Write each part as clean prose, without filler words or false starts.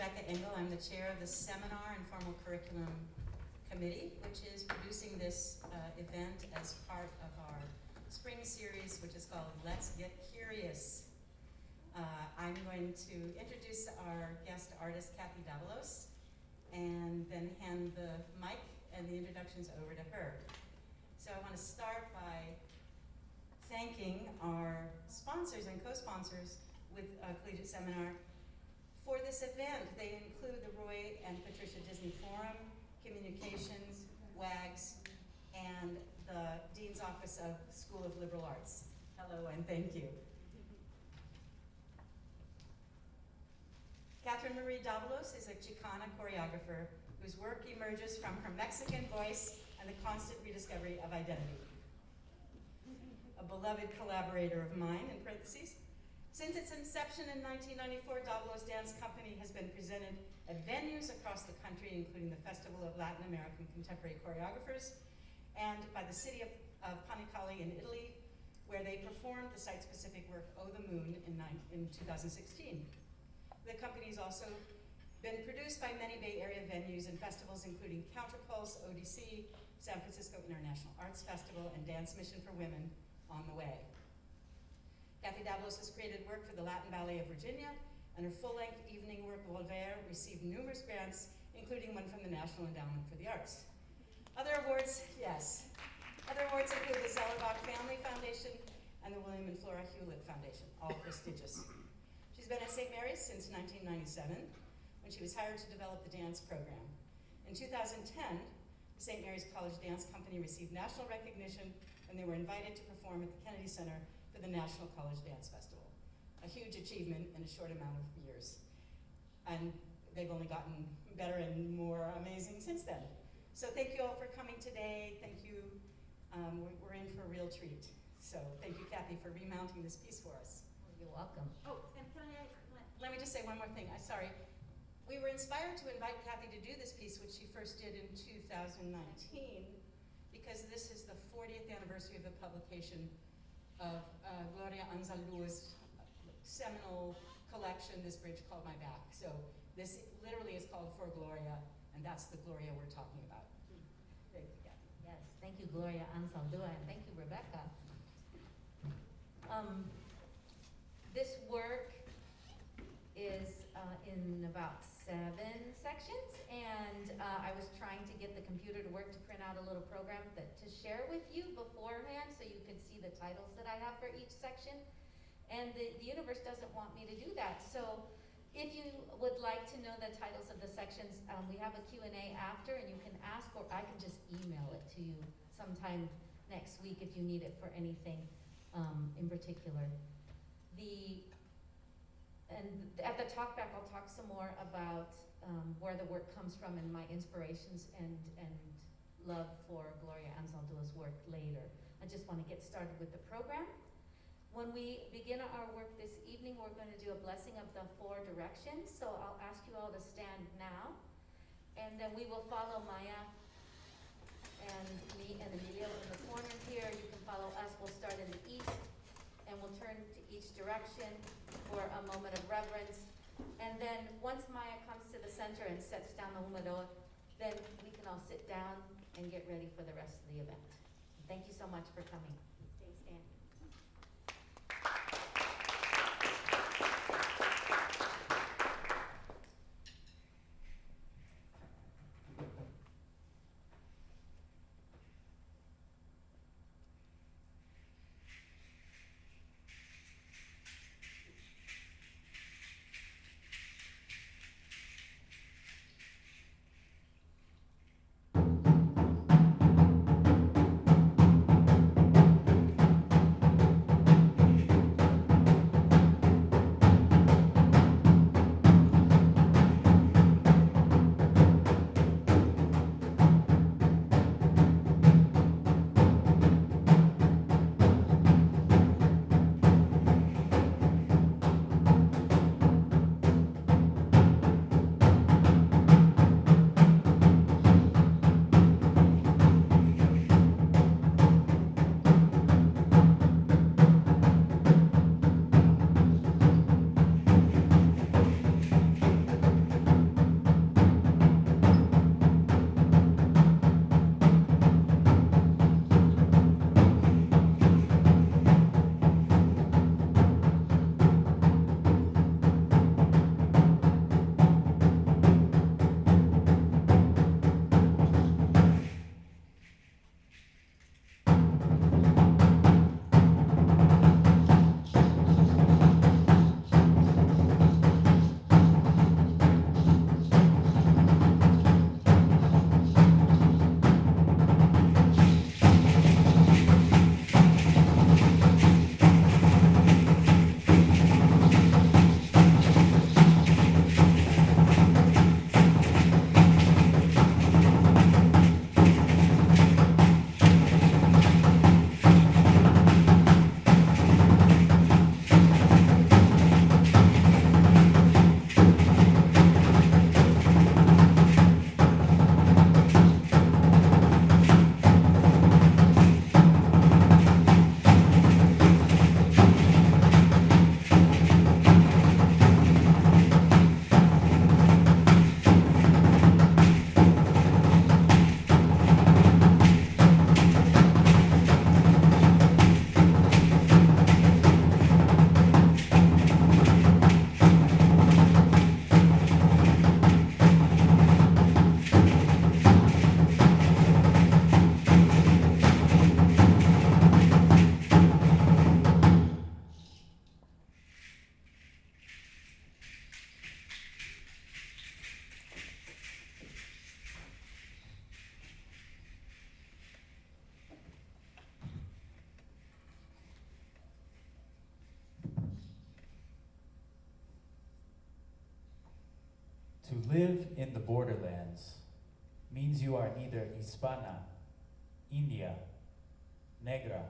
Rebecca Engel. I'm the chair of the Seminar and Formal Curriculum Committee, which is producing this event as part of our spring series, which is called Let's Get Curious. I'm going to introduce our guest artist, Kathy Davalos, and then hand the mic and the introductions over to her. So I want to start by thanking our sponsors and co-sponsors with Collegiate Seminar for this event. They include the Roy and Patricia Disney Forum, Communications, WAGS, and the Dean's Office of School of Liberal Arts. Hello and thank you. Catherine Marie Davalos is a Chicana choreographer whose work emerges from her Mexican voice and the constant rediscovery of identity. A beloved collaborator of mine, in parentheses. Since its inception in 1994, Davalos Dance Company has been presented at venues across the country, including the Festival of Latin American Contemporary Choreographers, and by the city of Panicali in Italy, where they performed the site-specific work Oh the Moon in 2016. The company's also been produced by many Bay Area venues and festivals, including Counterpulse, ODC, San Francisco International Arts Festival, and Dance Mission for Women on the way. Kathy Davalos has created work for the Latin Ballet of Virginia, and her full-length evening work, Volver, received numerous grants, including one from the National Endowment for the Arts. Other awards, yes. Other awards include the Zellerbach Family Foundation and the William and Flora Hewlett Foundation, all prestigious. She's been at St. Mary's since 1997, when she was hired to develop the dance program. In 2010, the St. Mary's College Dance Company received national recognition, and they were invited to perform at the Kennedy Center for the National College Dance Festival. A huge achievement in a short amount of years. And they've only gotten better and more amazing since then. So thank you all for coming today. Thank you. We're in for a real treat. So thank you, Kathy, for remounting this piece for us. You're welcome. Oh, and let me just say one more thing. I'm sorry. We were inspired to invite Kathy to do this piece, which she first did in 2019, because this is the 40th anniversary of the publication of Gloria Anzaldúa's seminal collection, This Bridge Called My Back. So this literally is called For Gloria, and that's the Gloria we're talking about. Thank you, Kathy. Yes, thank you, Gloria Anzaldúa, and thank you, Rebecca. This work is in about 7 sections, and I was trying to get the computer to work to print out a little program to share with you beforehand so you could see the titles that I have for each section. And the universe doesn't want me to do that. So if you would like to know the titles of the sections, we have a Q&A after, and you can ask, or I can just email it to you sometime next week if you need it for anything in particular. And at the talkback, I'll talk some more about where the work comes from and my inspirations and love for Gloria Anzaldúa's work later. I just want to get started with the program. When we begin our work this evening, we're going to do a blessing of the 4 directions. So I'll ask you all to stand now, and then we will follow Maya and me and Emilio in the corner here. You can follow us. We'll start in the east, and we'll turn to each direction for a moment of reverence. And then once Maya comes to the center and sets down the humidor, then we can all sit down and get ready for the rest of the event. Thank you so much for coming. Stay standing. To live in the borderlands means you are neither Hispana, India, Negra,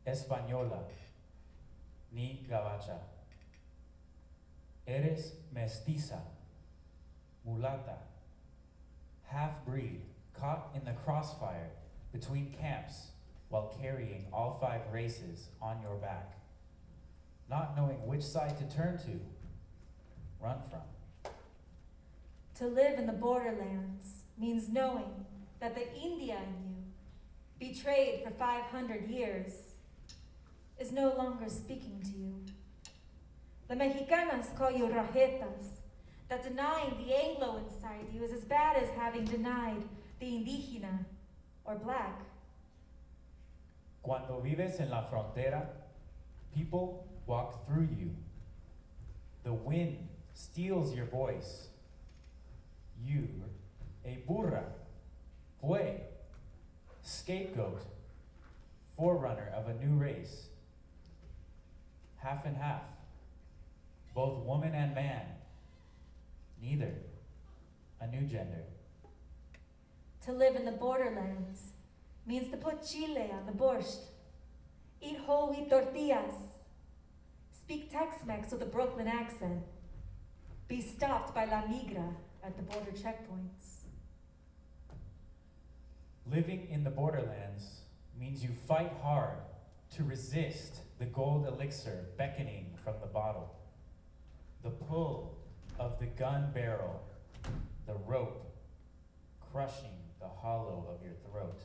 Española, ni Gabacha. Eres mestiza, mulata, half-breed, caught in the crossfire between camps while carrying all 5 races on your back, not knowing which side to turn to, run from. To live in the borderlands means knowing that the India in you, betrayed for 500 years, is no longer speaking to you. The Mexicanas call you rajetas, that denying the Anglo inside you is as bad as having denied the indígena or black. Cuando vives en la frontera, people walk through you. The wind steals your voice. You're a burra, fue, scapegoat, forerunner of a new race. Half and half, both woman and man, neither, a new gender. To live in the borderlands means to put chile on the borscht, eat whole wheat tortillas, speak Tex-Mex with a Brooklyn accent, be stopped by La Migra at the border checkpoints. Living in the borderlands means you fight hard to resist the gold elixir beckoning from the bottle, the pull of the gun barrel, the rope crushing the hollow of your throat.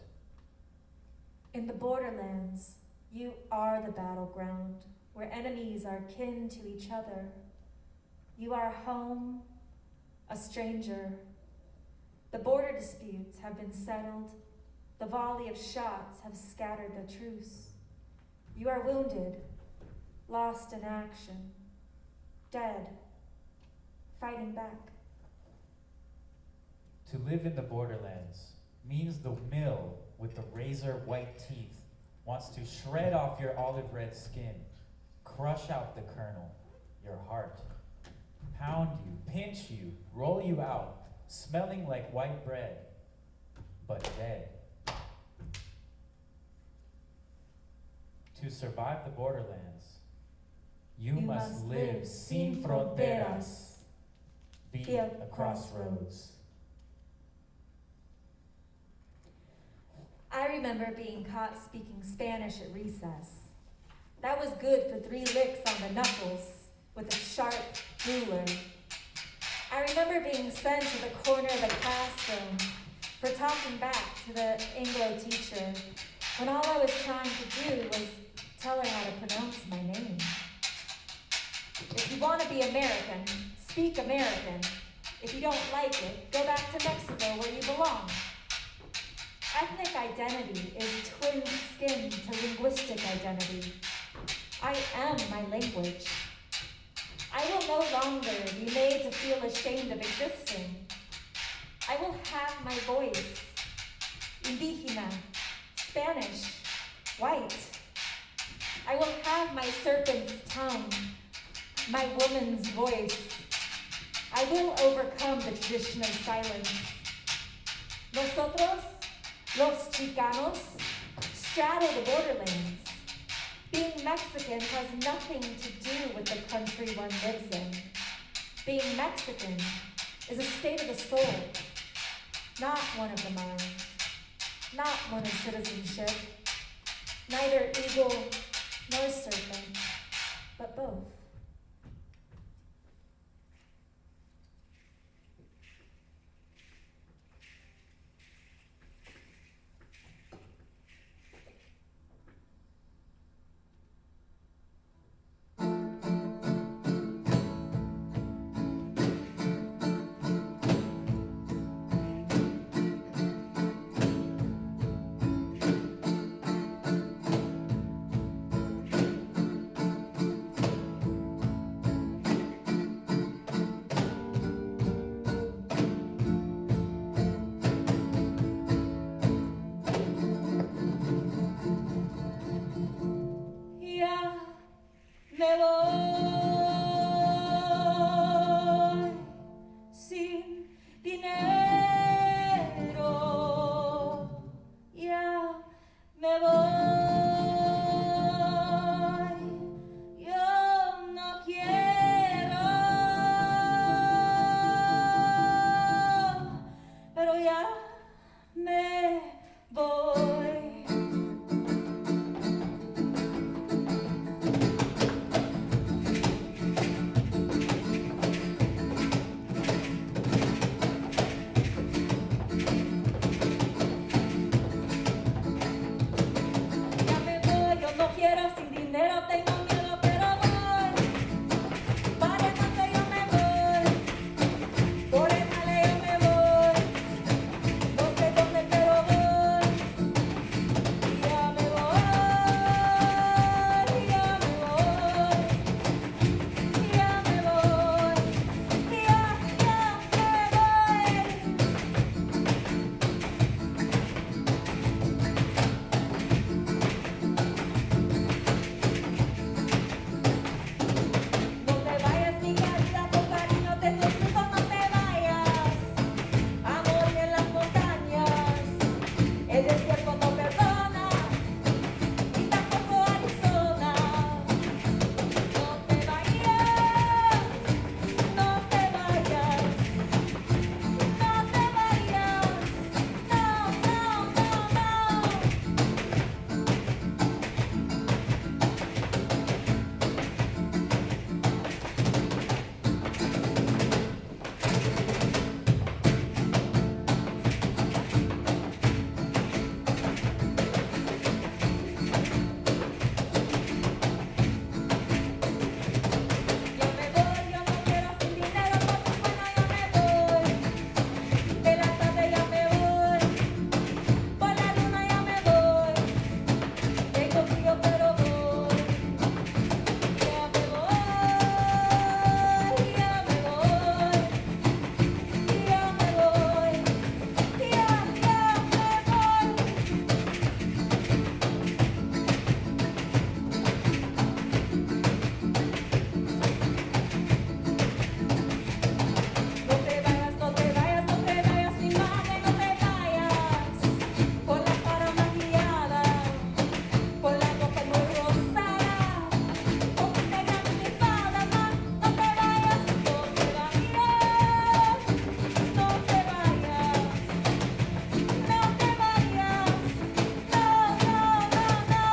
In the borderlands, you are the battleground where enemies are kin to each other. You are home, a stranger. The border disputes have been settled. The volley of shots have scattered the truce. You are wounded, lost in action, dead, fighting back. To live in the borderlands means the mill with the razor white teeth wants to shred off your olive red skin, crush out the kernel, your heart, pound you, pinch you, roll you out, smelling like white bread, but dead. To survive the borderlands, you must live sin fronteras, be a crossroads. I remember being caught speaking Spanish at recess. That was good for 3 licks on the knuckles with a sharp ruler. I remember being sent to the corner of the classroom for talking back to the Anglo teacher when all I was trying to do was tell her how to pronounce my name. If you want to be American, speak American. If you don't like it, go back to Mexico where you belong. Ethnic identity is twin skin to linguistic identity. I am my language. I will no longer be made to feel ashamed of existing. I will have my voice. Indígena, Spanish, white. I will have my serpent's tongue, my woman's voice. I will overcome the tradition of silence. Nosotros, los Chicanos, straddle the borderlands. Being Mexican has nothing to do with the country one lives in. Being Mexican is a state of the soul, not one of the mind, not one of citizenship, neither eagle nor serpent, but both. dinero, ya me voy, yo no quiero, pero ya me voy. Ya me voy, yo no quiero, sin dinero tengo miedo, pero voy. Para donde yo me voy, por el male yo me voy. No sé dónde, pero voy. Ya me voy, ya me voy, ya me voy, ya me voy. No te vayas, mi querida, con cariño te suplico, no te vayas. Amor en las montañas, el desierto no perdona, y tampoco Arizona. No te vayas, no te vayas, no te vayas, no, no, no, no. Yo me voy, yo no quiero sin dinero, por tu bueno yo me voy. De la tarde ya me voy, por la luna ya me voy. Tengo frío pero voy. Ya me voy, ya me voy, ya me voy, ya me voy. No te vayas, no te vayas, no te vayas, mi madre, no te vayas. Con la cara maquillada, con la ropa muy rosada, con tu negra espada, no te vayas, no te vayas, no te vayas, no te vayas, no, no, no, no.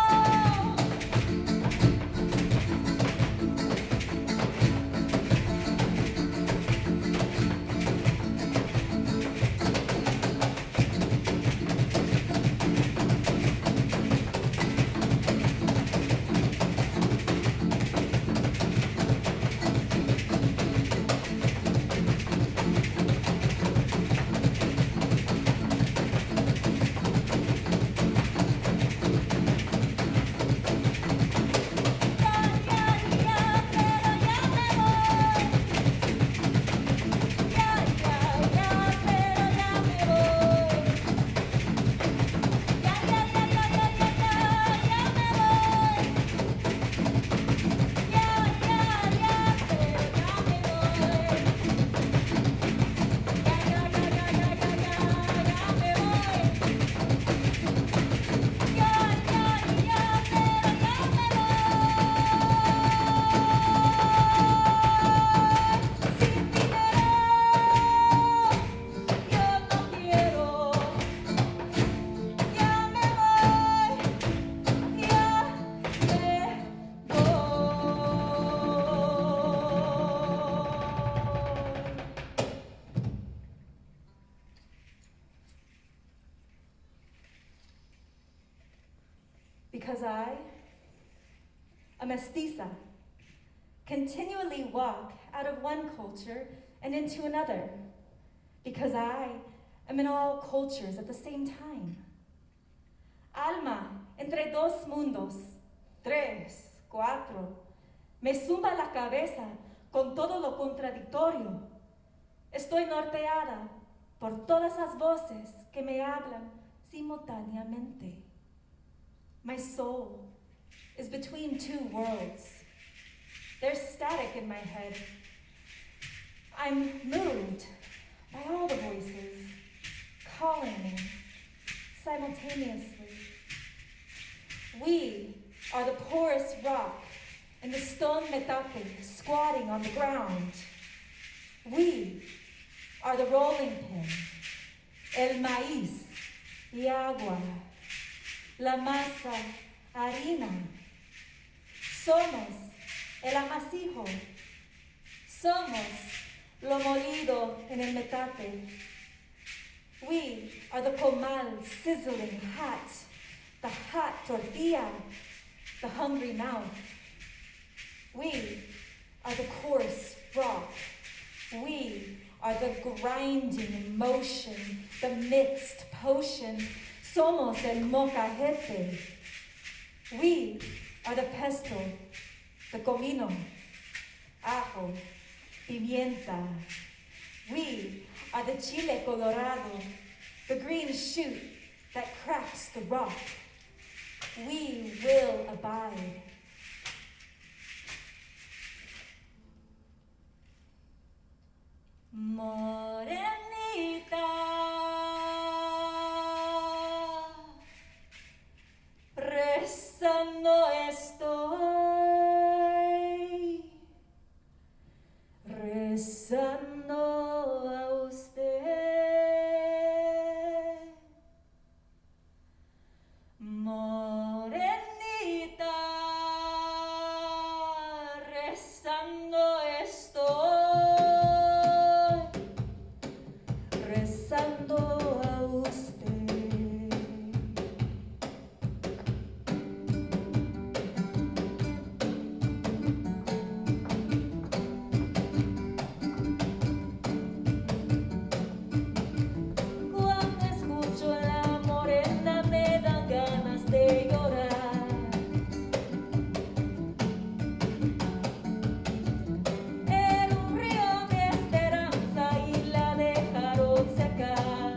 Because I, a mestiza, continually walk out of one culture and into another. Because I am in all cultures at the same time. Alma entre dos mundos, 3, 4, me zumba la cabeza con todo lo contradictorio. Estoy norteada por todas las voces que me hablan simultáneamente. My soul is between two worlds. There's static in my head. I'm moved by all the voices. simultaneously. We are the porous rock and the stone metate squatting on the ground. We are the rolling pin, el maíz y agua, la masa, harina. Somos el amasijo. Somos lo molido en el metate. We are the comal sizzling hot, the hot tortilla, the hungry mouth. We are the coarse rock. We are the grinding motion, the mixed potion. Somos el mocajete. We are the pesto, the comino, ajo, pimienta. We are the chile colorado, the green shoot that cracks the rock. We will abide. Morenita, rezando estoy, rezando a usted. Morenita, rezando estoy, rezando a usted. Cuando escucho la morena me dan ganas de llorar. Era un río de esperanza y la dejaron secar.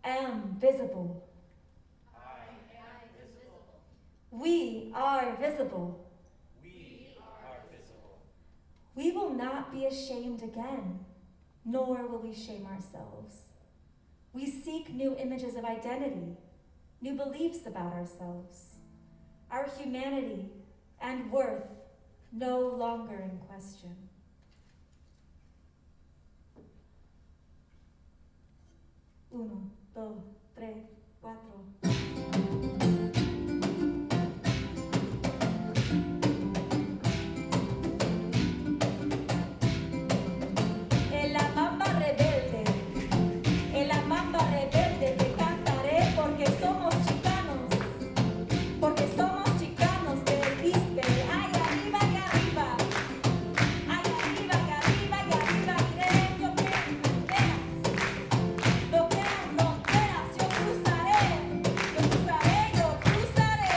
am visible. We are visible. We are visible. We will not be ashamed again, nor will we shame ourselves. We seek new images of identity, new beliefs about ourselves. Our humanity and worth no longer in question. Uno, dos, tres, cuatro. En la mamba rebelde, en la mamba rebelde te cantaré porque somos chicanos del Isbe. Ay, arriba y arriba, ay, arriba y arriba y arriba iré. Yo quiero fronteras, no quiero fronteras, yo cruzaré, yo cruzaré, yo cruzaré.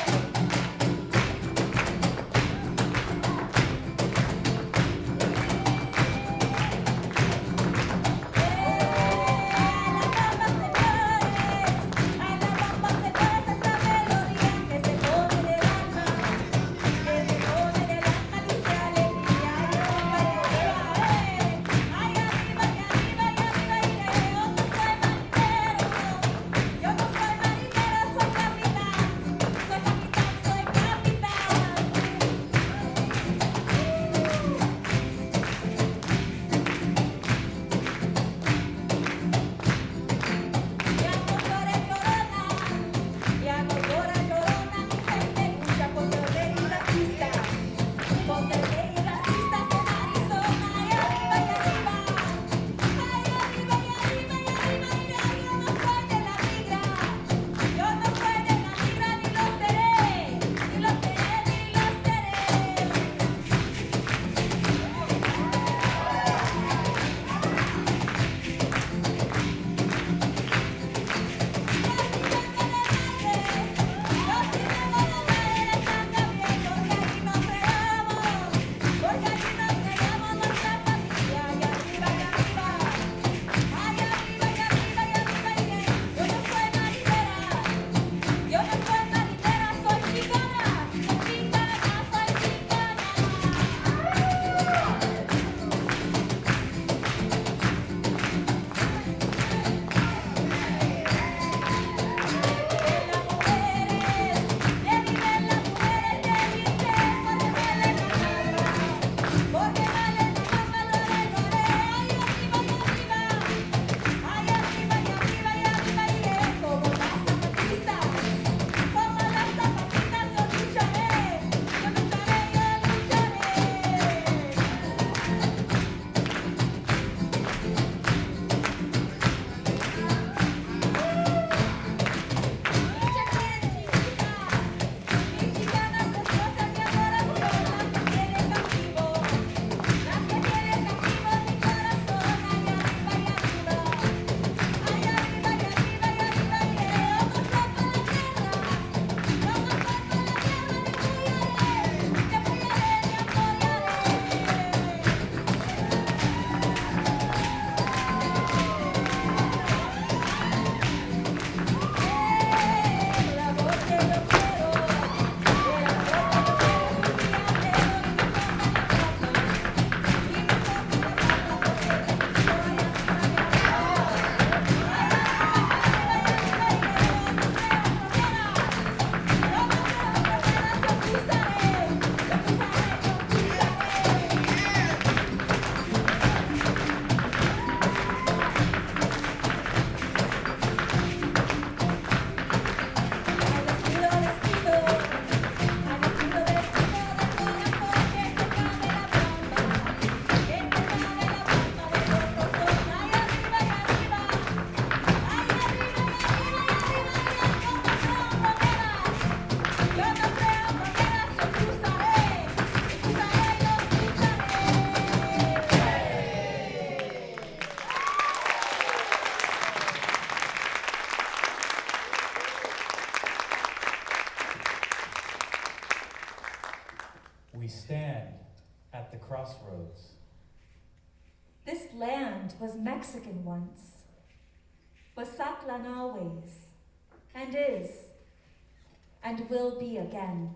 We stand at the crossroads. This land was Mexican once. was Saklan always, and is, and will be again.